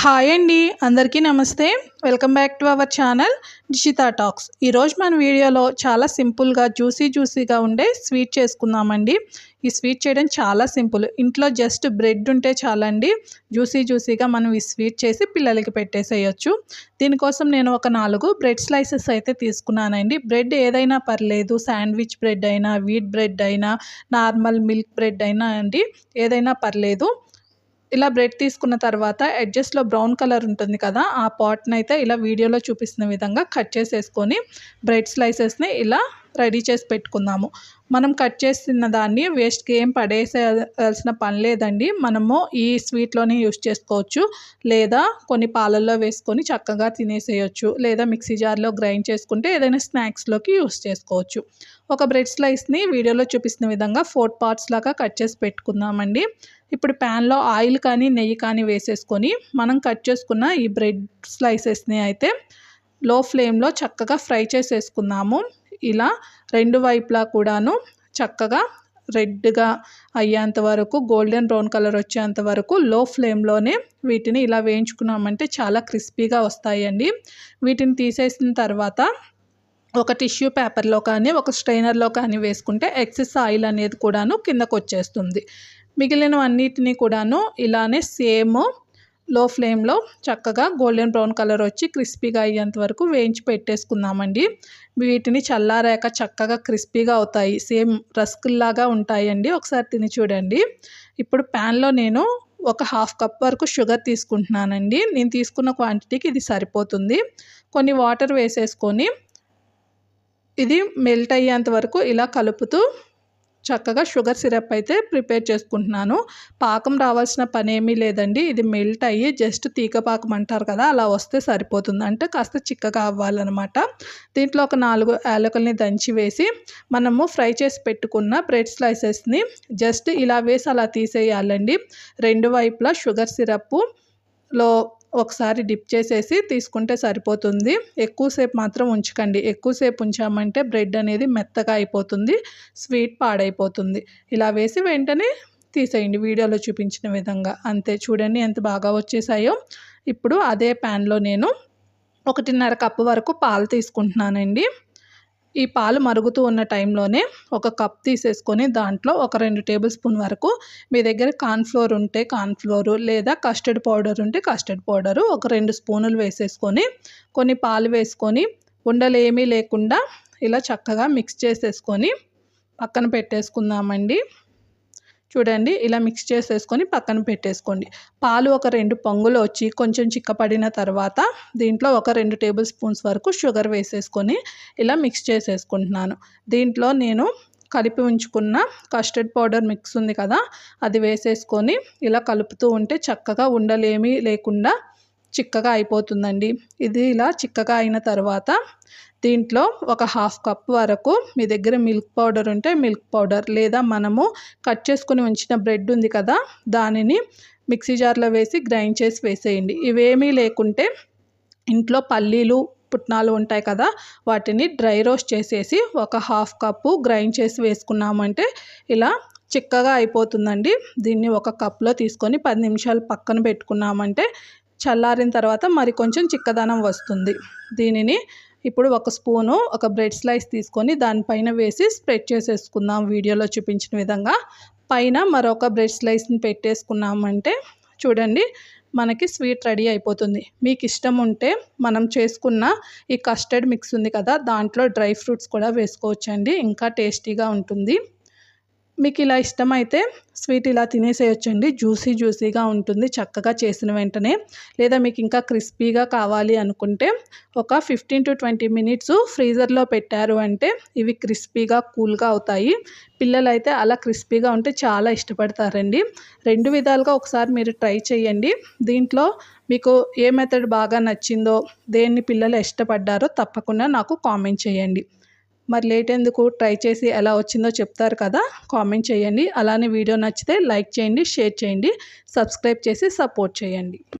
Hi అండి, అందరికీ నమస్తే. Welcome back to our channel Dishita talks. ఈరోజు మన వీడియోలో చాలా సింపుల్గా జ్యూసీగా ఉండే స్వీట్ చేసుకుందామండి. ఈ స్వీట్ చేయడం చాలా సింపుల్. ఇంట్లో జస్ట్ బ్రెడ్ ఉంటే చాలండి, జ్యూసీగా మనం ఈ స్వీట్ చేసి పిల్లలకి పెట్టేసేయచ్చు. దీనికోసం నేను ఒక 4 బ్రెడ్ స్లైసెస్ అయితే తీసుకున్నానండి. బ్రెడ్ ఏదైనా పర్లేదు, శాండ్విచ్ బ్రెడ్ అయినా, వీట్ బ్రెడ్ అయినా, నార్మల్ మిల్క్ బ్రెడ్ అయినా అండి, ఏదైనా పర్లేదు. ఇలా బ్రెడ్ తీసుకున్న తర్వాత ఎడ్జెస్లో బ్రౌన్ కలర్ ఉంటుంది కదా, ఆ పాట్ని అయితే ఇలా వీడియోలో చూపిస్తున్న విధంగా కట్ చేసేసుకొని బ్రెడ్ స్లైసెస్ని ఇలా రెడీ చేసి పెట్టుకుందాము. మనం కట్ చేసిన దాన్ని వేస్ట్కి ఏం పడేసేయాల్సిన పని లేదండి. మనము ఈ స్వీట్లోనే యూస్ చేసుకోవచ్చు, లేదా కొన్ని పాలల్లో వేసుకొని చక్కగా తినేసేయచ్చు, లేదా మిక్సీ జార్లో గ్రైండ్ చేసుకుంటే ఏదైనా స్నాక్స్లోకి యూస్ చేసుకోవచ్చు. ఒక బ్రెడ్ స్లైస్ని వీడియోలో చూపిస్తున్న విధంగా 4 పార్ట్స్ లాగా కట్ చేసి పెట్టుకుందామండి. ఇప్పుడు ప్యాన్లో ఆయిల్ కానీ నెయ్యి కానీ వేసేసుకొని మనం కట్ చేసుకున్న ఈ బ్రెడ్ స్లైసెస్ని అయితే లో ఫ్లేమ్లో చక్కగా ఫ్రై చేసేసుకుందాము. ఇలా 2 వైపులా కూడాను చక్కగా రెడ్గా అయ్యేంత వరకు, గోల్డెన్ బ్రౌన్ కలర్ వచ్చేంత వరకు లో ఫ్లేమ్లోనే వీటిని ఇలా వేయించుకున్నామంటే చాలా క్రిస్పీగా వస్తాయండి. వీటిని తీసేసిన తర్వాత ఒక టిష్యూ పేపర్లో కానీ, ఒక స్ట్రైనర్లో కానీ వేసుకుంటే ఎక్సెస్ ఆయిల్ అనేది కూడాను కిందకు వచ్చేస్తుంది. మిగిలినవన్నిటినీ కూడాను ఇలానే సేమ్ లో ఫ్లేమ్లో చక్కగా గోల్డెన్ బ్రౌన్ కలర్ వచ్చి క్రిస్పీగా అయ్యేంత వరకు వేయించి పెట్టేసుకుందామండి. వీటిని చల్లారాక చక్కగా క్రిస్పీగా అవుతాయి, సేమ్ రస్కుల్లాగా ఉంటాయండి. ఒకసారి తిని చూడండి. ఇప్పుడు ప్యాన్లో నేను ఒక 1/2 కప్ వరకు షుగర్ తీసుకుంటున్నానండి. నేను తీసుకున్న క్వాంటిటీకి ఇది సరిపోతుంది. కొన్ని వాటర్ వేసేసుకొని ఇది మెల్ట్ అయ్యేంత వరకు ఇలా కలుపుతూ చక్కగా షుగర్ సిరప్ అయితే ప్రిపేర్ చేసుకుంటున్నాను. పాకం రావాల్సిన పని ఏమీ లేదండి. ఇది మెల్ట్ అయ్యి జస్ట్ తీగ పాకం అంటారు కదా, అలా వస్తే సరిపోతుంది. అంటే కాస్త చిక్కగా అవ్వాలన్నమాట. దీంట్లో ఒక 4 యాలకుల్ని దంచి వేసి మనము ఫ్రై చేసి పెట్టుకున్న బ్రెడ్ స్లైసెస్ని జస్ట్ ఇలా వేసి అలా తీసేయాలండి. 2 వైపులా షుగర్ సిరప్లో ఒకసారి డిప్ చేసేసి తీసుకుంటే సరిపోతుంది. ఎక్కువసేపు మాత్రం ఉంచకండి. ఎక్కువసేపు ఉంచామంటే బ్రెడ్ అనేది మెత్తగా అయిపోతుంది, స్వీట్ పాడైపోతుంది. ఇలా వేసి వెంటనే తీసేయండి వీడియోలో చూపించిన విధంగా. అంతే, చూడండి ఎంత బాగా వచ్చేసాయో. ఇప్పుడు అదే ప్యాన్లో నేను 1.5 కప్పు వరకు పాలు తీసుకుంటున్నానండి. ఈ పాలు మరుగుతూ ఉన్న టైంలోనే ఒక కప్ తీసేసుకొని దాంట్లో ఒక 2 టేబుల్ స్పూన్ వరకు, మీ దగ్గర కార్న్ఫ్లోర్ ఉంటే కార్న్ఫ్లోరు, లేదా కస్టర్డ్ పౌడర్ ఉంటే కస్టర్డ్ పౌడరు ఒక 2 స్పూనులు వేసేసుకొని కొన్ని పాలు వేసుకొని ఉండలు ఏమీ లేకుండా ఇలా చక్కగా మిక్స్ చేసేసుకొని పక్కన పెట్టేసుకుందామండి. చూడండి, ఇలా మిక్స్ చేసేసుకొని పక్కన పెట్టేసుకోండి. పాలు ఒక 2 పొంగులు వచ్చి కొంచెం చిక్కపడిన తర్వాత దీంట్లో ఒక 2 టేబుల్ స్పూన్స్ వరకు షుగర్ వేసేసుకొని ఇలా మిక్స్ చేసేసుకుంటున్నాను. దీంట్లో నేను కలిపి ఉంచుకున్న కస్టర్డ్ పౌడర్ మిక్స్ ఉంది కదా, అది వేసేసుకొని ఇలా కలుపుతూ ఉంటే చక్కగా ఉండలేమీ లేకుండా చిక్కగా అయిపోతుందండి. ఇది ఇలా చిక్కగా అయిన తర్వాత దీంట్లో ఒక 1/2 కప్ వరకు, మీ దగ్గర మిల్క్ పౌడర్ ఉంటే మిల్క్ పౌడర్, లేదా మనము కట్ చేసుకుని ఉంచిన బ్రెడ్ ఉంది కదా, దానిని మిక్సీ జార్లో వేసి గ్రైండ్ చేసి వేసేయండి. ఇవేమీ లేకుంటే ఇంట్లో పల్లీలు, పుట్నాలు ఉంటాయి కదా, వాటిని డ్రై రోస్ట్ చేసేసి ఒక 1/2 కప్పు గ్రైండ్ చేసి వేసుకున్నామంటే ఇలా చిక్కగా అయిపోతుందండి. దీన్ని ఒక కప్లో తీసుకొని 10 నిమిషాలు పక్కన పెట్టుకున్నామంటే చల్లారిన తర్వాత మరి కొంచెం చిక్కదనం వస్తుంది. దీనిని ఇప్పుడు ఒక స్పూను ఒక బ్రెడ్ స్లైస్ తీసుకొని దానిపైన వేసి స్ప్రెడ్ చేసేసుకుందాం వీడియోలో చూపించిన విధంగా. పైన మరొక బ్రెడ్ స్లైస్ని పెట్టేసుకున్నామంటే చూడండి, మనకి స్వీట్ రెడీ అయిపోతుంది. మీకు ఇష్టం ఉంటే మనం చేసుకున్న ఈ కస్టర్డ్ మిక్స్ ఉంది కదా, దాంట్లో డ్రై ఫ్రూట్స్ కూడా వేసుకోవచ్చండి, ఇంకా టేస్టీగా ఉంటుంది. మీకు ఇలా ఇష్టమైతే స్వీట్ ఇలా తినేసేయచ్చండి. జ్యూసీగా ఉంటుంది చక్కగా చేసిన వెంటనే. లేదా మీకు ఇంకా క్రిస్పీగా కావాలి అనుకుంటే ఒక 15 to 20 మినిట్స్ ఫ్రీజర్లో పెట్టారు అంటే ఇవి క్రిస్పీగా కూల్గా అవుతాయి. పిల్లలైతే అలా క్రిస్పీగా ఉంటే చాలా ఇష్టపడతారండి. 2 విధాలుగా ఒకసారి మీరు ట్రై చేయండి. దీంట్లో మీకు ఏ మెథడ్ బాగా నచ్చిందో, దేన్ని పిల్లలు ఇష్టపడ్డారో తప్పకుండా నాకు కామెంట్ చేయండి. మరి లేట్ ఎందుకు, ట్రై చేసి ఎలా వచ్చిందో చెప్తారు కదా, కామెంట్ చేయండి. అలానే వీడియో నచ్చితే లైక్ చేయండి, షేర్ చేయండి, సబ్స్క్రైబ్ చేసి సపోర్ట్ చేయండి.